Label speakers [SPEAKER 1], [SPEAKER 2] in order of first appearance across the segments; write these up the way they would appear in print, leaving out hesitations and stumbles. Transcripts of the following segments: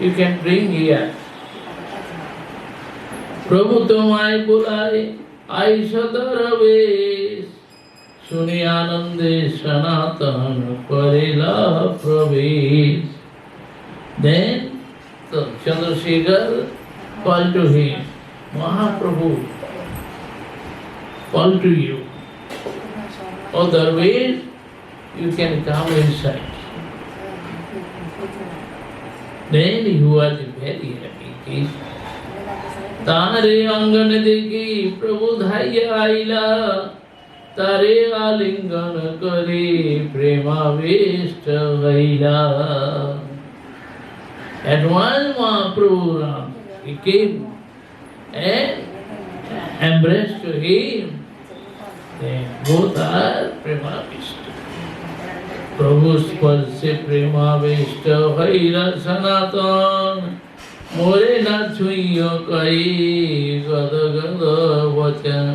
[SPEAKER 1] you can bring here. प्रभु तुम्हारे बुलाए आई सदर वेश सुनि आनंदे सनातन करेला प्रवेश. Then the Chandrasekhar called to him, Mahaprabhu, call to you. Otherwise, you can come inside. Then he was very happy. तारे अंगन देखी प्रभु धाइया आइला तारे आलिंगन करे प्रेमावेष्ट भइला. At once Mahaprabhu Ram, he came and embraced to him. They both are premavisht. Prabhu spalse premavisht bhaira sanatan more na chuiyo kai gada gada vachan.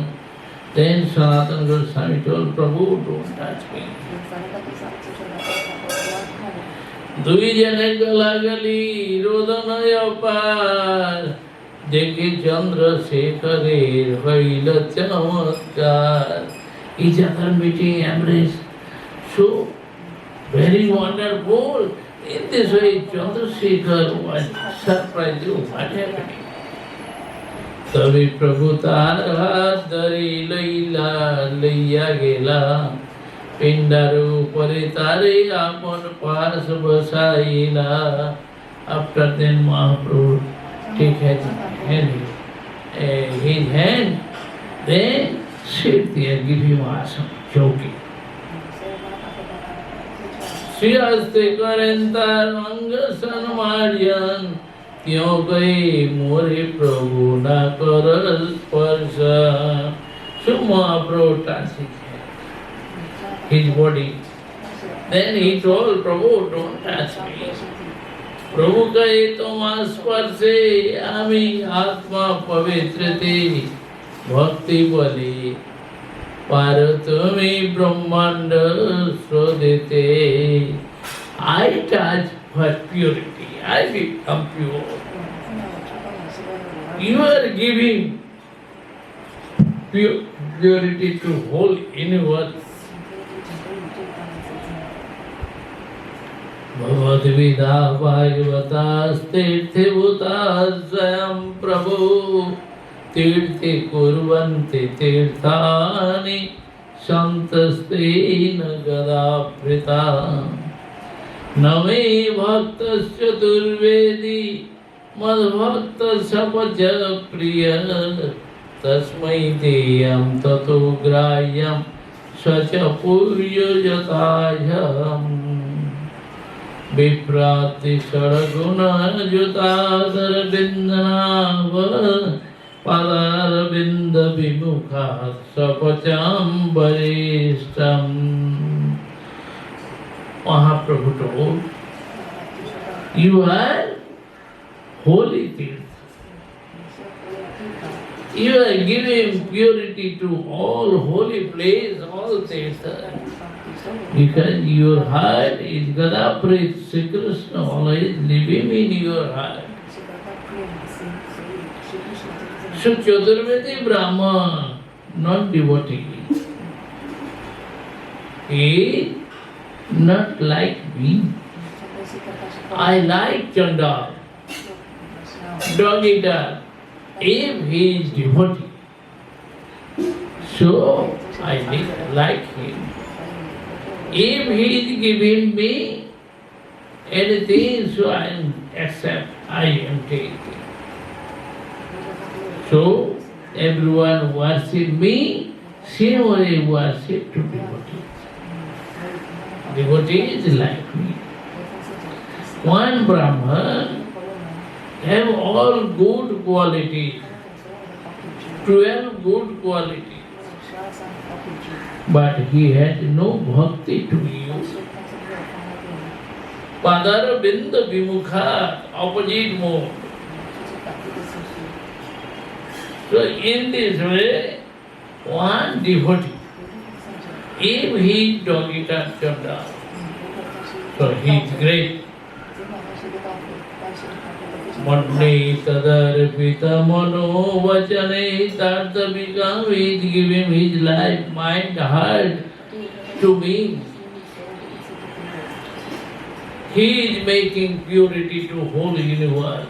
[SPEAKER 1] Then Sanatana Goswami told Prabhu, don't touch me. दुई जने गला गली रोदनय पार देखे चंद्रशेखरेर हईल चमत्कार. Each other meeting, embrace, so very wonderful. In this way, Chandrasekhar was surprised. What happened? तभी प्रभु तार हाथ धरी लैला लैया गेला पिंडारू परे तारे आपन पास बसाइला. After then Mahaprabhu take his hand, then sit there, give him asana, joking. Sri Aste Karentar Anga Sanmaryan क्यों गए मोरे प्रभु न कर स्पर्श. So Mahaprabhu touched his body. Then he told Prabhu, don't touch me. Prabhu कहे तुम स्पर्शे आमी आत्मा पवित्रते भक्ति बले पार तुम्हें ब्रह्मांड शोधते. I touch for purity. I become pure. You are giving purity to whole universe. भगवद्विदा भागवतास्तीर्थे भूतास्वयं प्रभु तीर्थे कुर्वन्ति तीर्थानि सन्तस्तेन गदाभृता. न मे भक्तस्य दुर्वेदी मद्भक्त सपच प्रिय तस्मै देयं ततो ग्राह्यं सच पूर्यजताह्यम्. विप्राति षड्गुण जुतादर बिंदनाभ पादार बिंद विमुखा सपचाम वरिष्ठम. Mahaprabhu told, you are holy tirtha. You are giving purity to all holy place, all tirtha. Because your heart is Gadaprit, Sri Krishna always living in your heart. So Chaturvedi Brahman, not devotee, he not like me. I like Chandal, dog eater, if he is devotee. So I like him. If he is giving me anything, so I accept, I am taking. So everyone worship me, same way worship to devotee. Devotee is like me. One Brahman have all good qualities, 12 good qualities. But he had no bhakti to you. Padara binda vimukha, opposite mode. So in this way, one devotee, if he is dog eater Chandal, so he is great. Manne tadarpita mano vachane tartavika with give him his life, mind, heart to me. He is making purity to whole universe.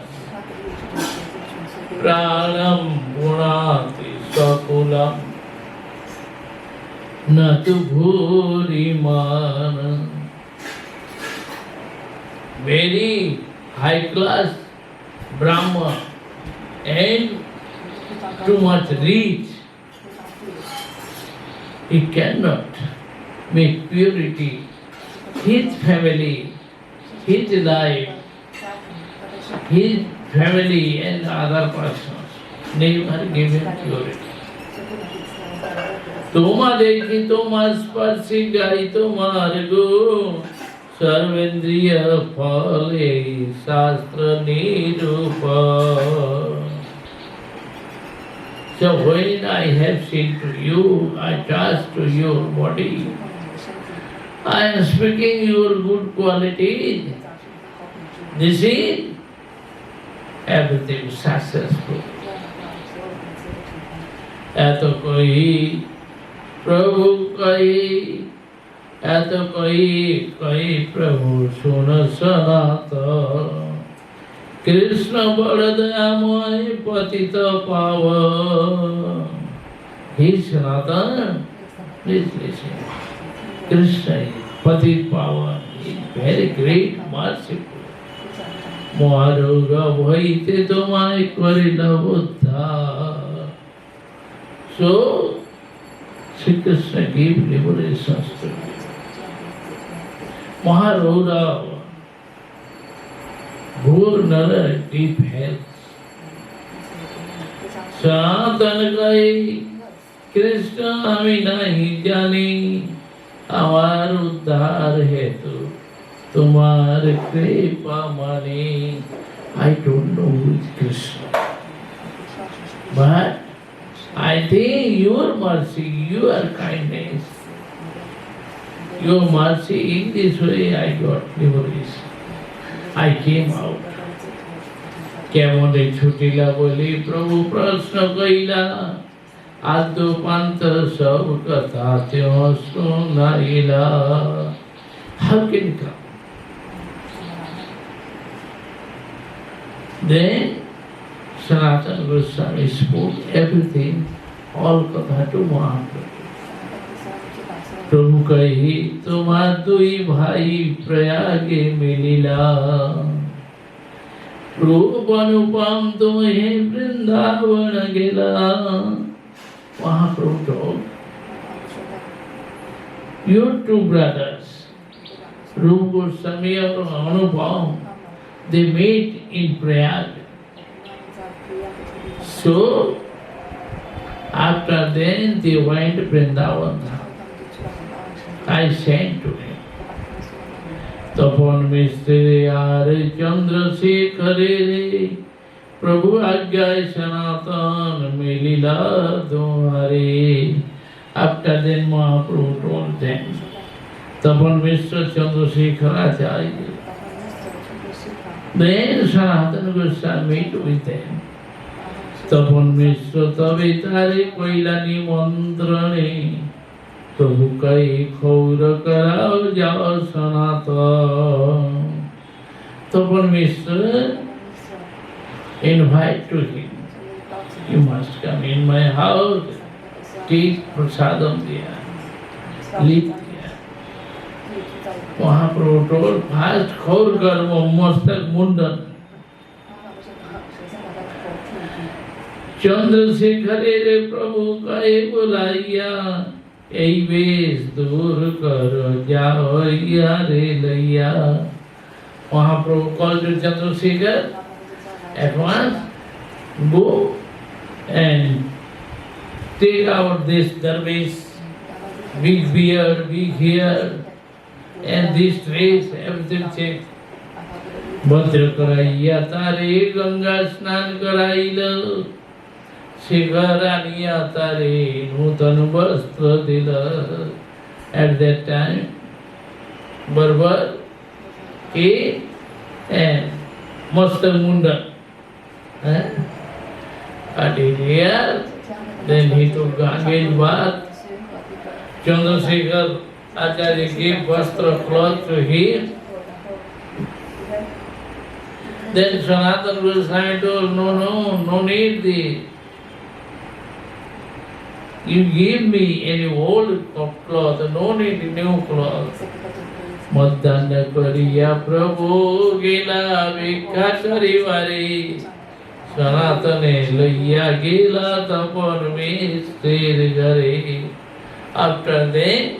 [SPEAKER 1] Pranam punati sakulam natu bhuriman. Very high class Brahma and too much rich, he cannot make purity. His family, his life, his family and other persons never give him purity. Toma dekhi toma sparshi gai tomar go सर्वेंद्रिय फले शास्त्र Nirupa. So when I have seen to you, I trust to your body. I am speaking your good qualities. This is everything successful. ऐतो कोई प्रभु कही ऐत कई प्रभु सुन सनातन कृष्ण बड़ दयामय पतित पावन. He Sanatan, please listen. Krishna is Patit Pavan, he is very great, merciful. Maharura bhaite tomai karila buddha. So, Sri Krishna gave liberation to me. Maharura, Bhur Nara, deep health. Sanatan kai Krishna ami nahi jani, amar uddhar hetu, tumhar kripa mani. I don't know who is Krishna, but I think your mercy, your kindness, your mercy, in this way I got liberation. I came out. Kemone chutila boli Prabhu prashna kaila, addo panta sab katha tyo sunaila. How can it come? Then Sanatana Goswami spoke everything, all katha to Mahaprabhu. प्रभु कही तुमा दुई भाई प्रयागे मिलिला, रूप अनुपम तुम्हें वृंदावन गेला. Mahaprabhu told, your two brothers, Rupa Goswami and Anupam, they met in Prayag. So, after then they went to Vrindavan. I sent to him. Tapon Mistri Are Chandra Shekhare Prabhu Ajjai Sanatan Milila Dohare. After then Mahaprabhu told them, Tapon Mr. Chandra Shekharacharya. Then Sanatana Goswami met with them. Tapon Mr. Tavitare Koilani Mandrane प्रभु कई खौर कराओ जाओ सनातन. तो परमेश्वर invite to him, you must come in my house, take prasadam there, live there. Mahaprabhu told, first खौर कर मस्तक मुंडन. चंद्रशेखर रे प्रभु कहे बुलाइया, এই বেশ দূর কর যাও রে লইয়া. Mahaprabhu called to Chandrasekhar, at once go and take out this dervish, big beard, big hair, and this dress, everything check. Bhadra karaiya tare Ganga snan karaila, Shivaraniya tare nutan vastra dila. At that time, Barbar came and Master Munda. But here, then he took Ganges bath. Chandrasekhar Acharya gave vastra cloth to him. Then Sanatana Goswami told, no need this. You give me any old cloth, no need new cloth. Madana Kariya Prabhu Gila Vikashari Vari Sanatane Laya Gila Tapon Mistri Gari. After that,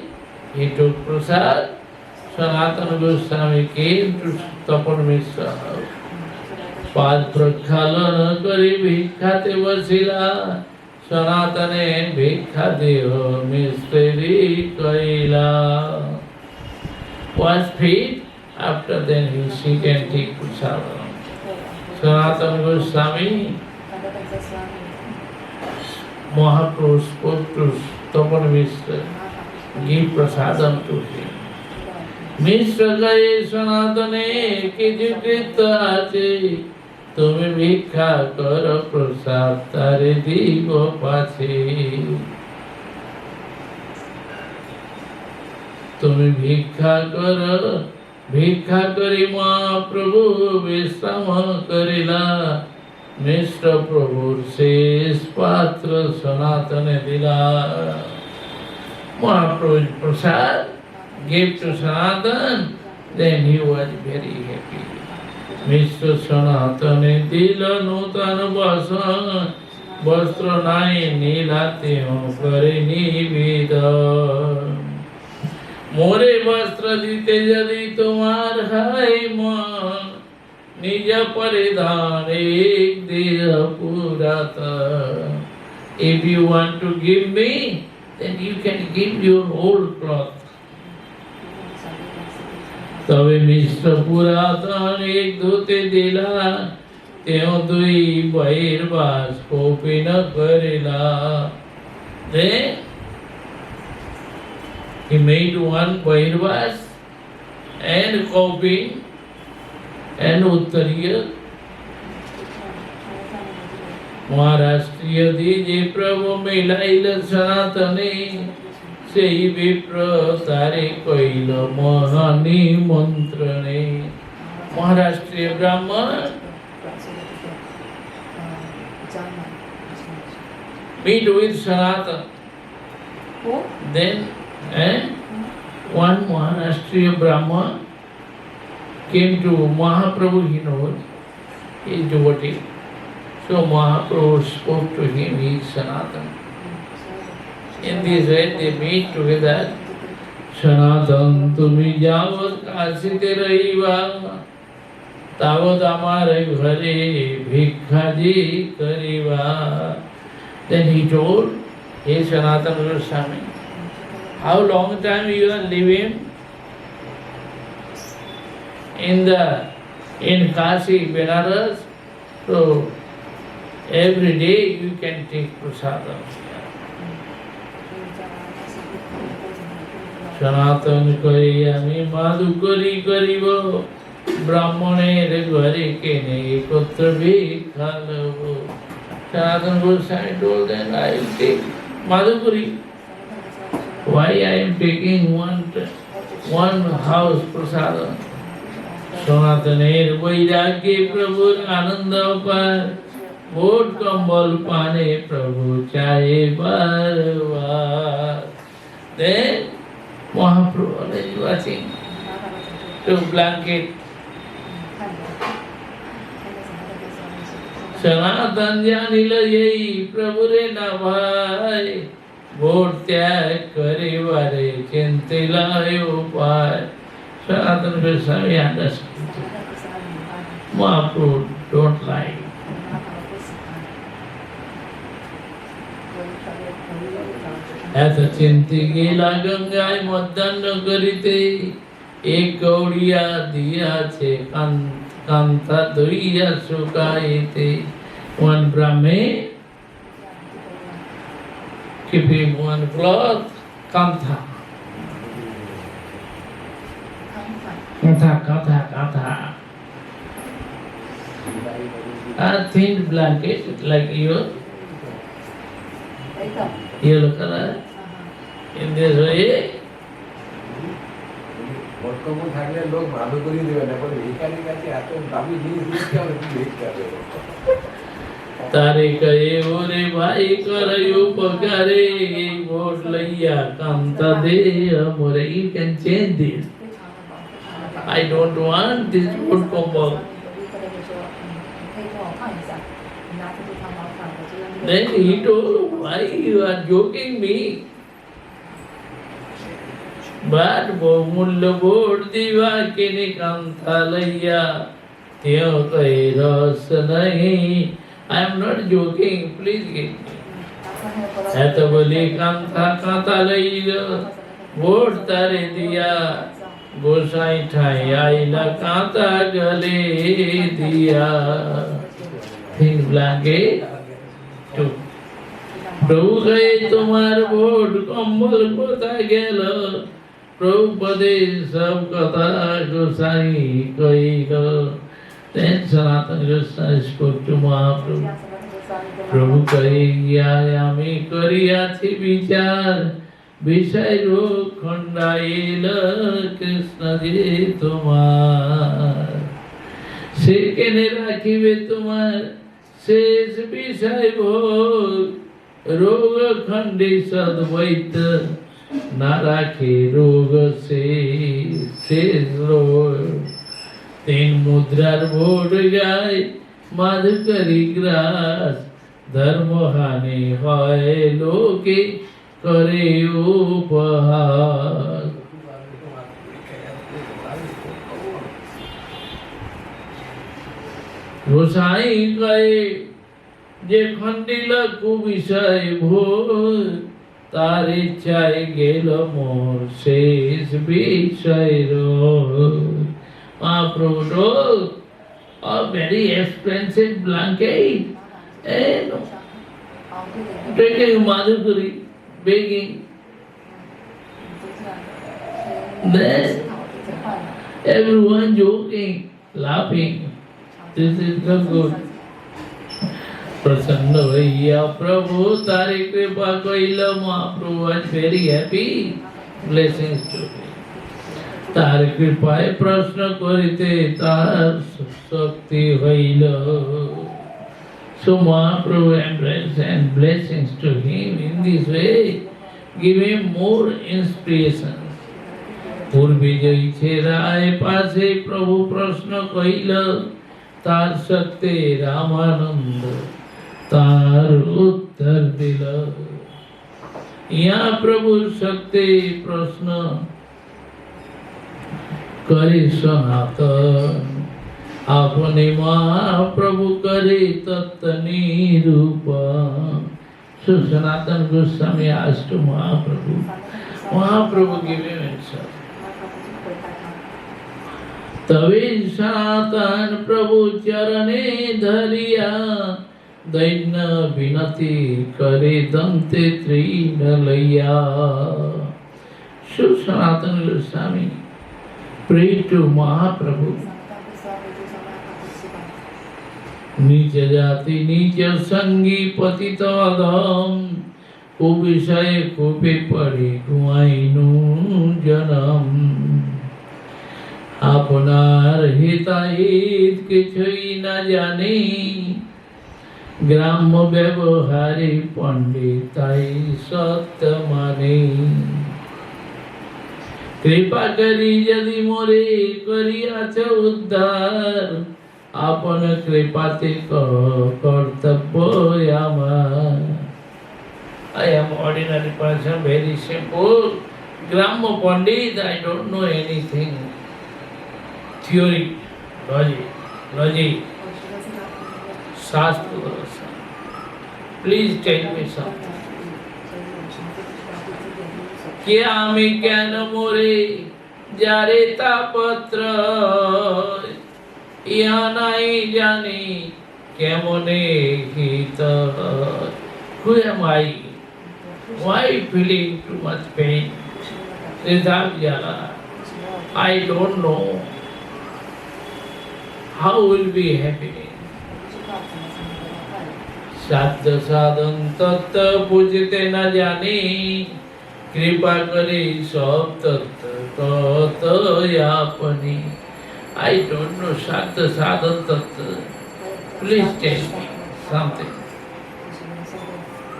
[SPEAKER 1] he took prasad. Sanatana Goswami came to Tapon Mishra. Pad Prakhalana Kari Bhikhate Vasila Sanatane Bhikhadeva Mistri Kaila. Was feed, after then he sit and take prasadam. Sanatana Goswami, Mahaprabhu spoke to Tapan Mishra, give prasadam to him. Mishra gaye Sanatane kiji krita ache, tumi bhikha karo prasad tare digo pache. তুমি ভিক্ষা কর ভিক্ষা করি মহাপ্রভু বিশ্রাম করিলা মিশ্র প্রভুর শেষ পাত্র সনাতনে দিলা Mahaprabhu's prasad gave to Sanatan, then he was very happy. Mr. Sanatane dila nutan vasan vastra nai nilate kare nivedan. मोरे वस्त्र दीते यदि तुम्हार है मन निज परिधान एक देह पुराता. If you want to give me, then you can give your old cloth. तबे मिश्र पुरातन एक धोते दिला त्यों दुई बहिर्वास कोपी न करेला. Then he made one Bhairvas and Kaupi and Uttariya. Maharashtriya dije Prabhu milaila Sanatane sei vipra tare koila mahani mantrane. Maharashtriya Brahman meet with Sanatana. Then one Maharashtriya Brahman came to Mahaprabhu, he knows, he is devotee. So Mahaprabhu spoke to him, he is Sanatana. In this way they meet together. Sanatana tumi javat kasite rahiva tavad amare ghare bhikkhaji kariva. Then he told, hey Sanatana Goswami, how long time you are living in Kashi, Benares? So every day you can take prasadam. Sanatana kari ami madhukari karibo brahmaner ghare kene putra bhikkhalavo. Sanatana Goswami told them, I will take madhukari. Why I am taking one house prasadam? Sanataner vairagye Prabhu ananda par bhot kambal pane Prabhu chahe barvar. Then Mahaprabhu is watching to blanket. Sanatan janila yei Prabhu re na bhai vote त्याग करे वारे चिंतिला उपाय. Sanatana Goswami understood. Mahaprabhu don't lie. एत चिंती गेला गंगाय मदन करिते एक गौड़िया दिया छे कांता दुइया सुकायते. One Brahmin give him one cloth, kantha. Kantha. A thin blanket like your yellow color. In this way,
[SPEAKER 2] বর্তমান থাকলে লোক ভালো করে দেবে না বলে ভিখারির কাছে এত দামি জিনিস দিতে হবে কি দেখতে হবে
[SPEAKER 1] तारे कहे ओरे भाई करयो पकारे वोट लैया कांता दे मोरे. You can change this. I don't want this vote combo. Then he told, why you are joking me? But mulya vote diva kine kantha laiya tyo kai ras nahi. I am not joking, please give me. Aita boli kantha kantha laiya vote tare diya gosai thai aila kantha gale diya. Thin blanket to प्रभु कहे तुम्हार vote कम्बल कोथाय गेल प्रभु पदे सब कथा गोसाई कहिल. Then Sanatana Goswami spoke to Mahaprabhu. प्रभु कहे आमी करियाछि विचार विषय रोग खंडाइल कृष्ण जी तुम्हार से केने राखिबे तुम्हार शेष विषय भोग रोग खंडी सद्वैत ना राखे रोग से शेष रोग. तीन मुद्रार भोट गाय माधुकरी ग्रास धर्म हानि হয় लोके करे उपहास. गोसाई कहे যে খণ্ডিল কুবিষয় ভোর তার ইচ্ছায় গেল মোর শেষ বিষয় রোগ. Mahaprabhu told a very expensive blanket and taking Madhukari, begging. Then everyone joking, laughing. This is the good. प्रसन्न भैया प्रभु तारे कृपा कइल. Mahaprabhu was very happy. Blessings to him. तार कृपाय प्रश्न करिते तार शक्ति हईल. So Mahaprabhu embraced and blessings to him in this way, give him more inspiration. पूर्वी जई छे राय पासे प्रभु प्रश्न कइल तार शक्ति रामानंद तार उत्तर दिल. यहाँ प्रभु शक्ति प्रश्न करे सनातन अपने महाप्रभु करे तत्व निरूपण. So Sanatana Goswami asked to Mahaprabhu. Mahaprabhu gave him answer. तवे सनातन प्रभु चरणे धरिया दैन्य विनती करे दंते तृण लैया. So Sanatana Goswami prayed to Mahaprabhu. नीच जाति नीच संगी पतित अधम कुविषय कुपे पड़े गुआइनु जन्म. आपनार हिताहित किछुई न जाने ग्राम्य व्यवहारी पंडिताई सत्य माने. कृपा करी यदि मोरे करियाछ उद्धार आपन कृपाते कर्तव्य आमार. I am ordinary person, very simple. Gramma Pandit, I don't know anything. Theory, logic, Shastra. Please tell me something. क्या আমি কেন মোরে যারে তাপত্র ইহা নাই জানি কেমনে হিত. Who am I? Why feeling too much pain? Siddharth Jala. I don't know how will be happening. साध्य साधन तत्व पूजते न जानी कृपा करे सब तत्व तत्वयापनी I don't know साध्य साधन तत्व please tell me something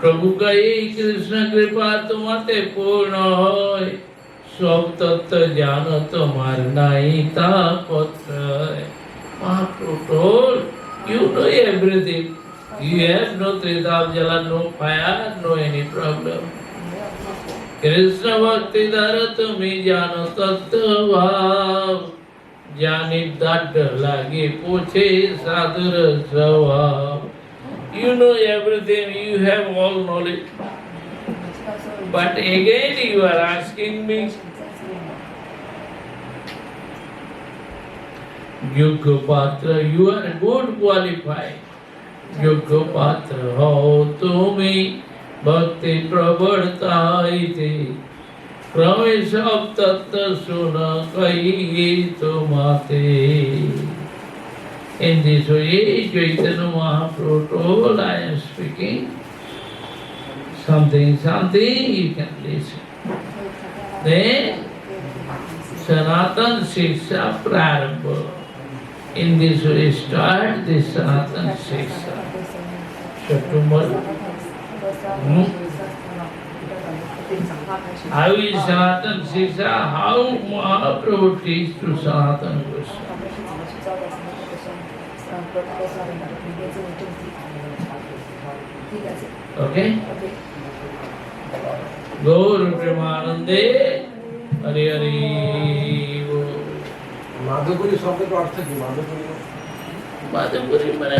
[SPEAKER 1] प्रभु का यही कृष्ण कृपा तुम्हारे पूर्ण होय सब तत्व ज्ञान तुम्हार नहीं तापत्र Mahaprabhu told you know everything you have no tridham jala no fire no any problem Krishna bhakti dhara tumi jano tattva bhav jani dadd lage poche sadhur savav You know everything, you have all knowledge. But again you are asking me, Yoga Patra, you are good qualified. Yoga Patra, how to me, Bhakti Pravartaite, Krame Sab Tattva Suna Kai Tumate. In this way, Chaitanya Mahaprabhu told, I am speaking something, you can listen. Then, Sanatana Shiksha Prarabha. In this way, start this Sanatana Shiksha. So tomorrow, how is Sanatana Shiksha? How Mahaprabhu teach to Sanatana Goswami? Okay? Gaur Premanande Hari Hari
[SPEAKER 2] মাধবপুরী শব্দটা অর্থ কি? মাধবপুরী
[SPEAKER 1] Madhupuri মানে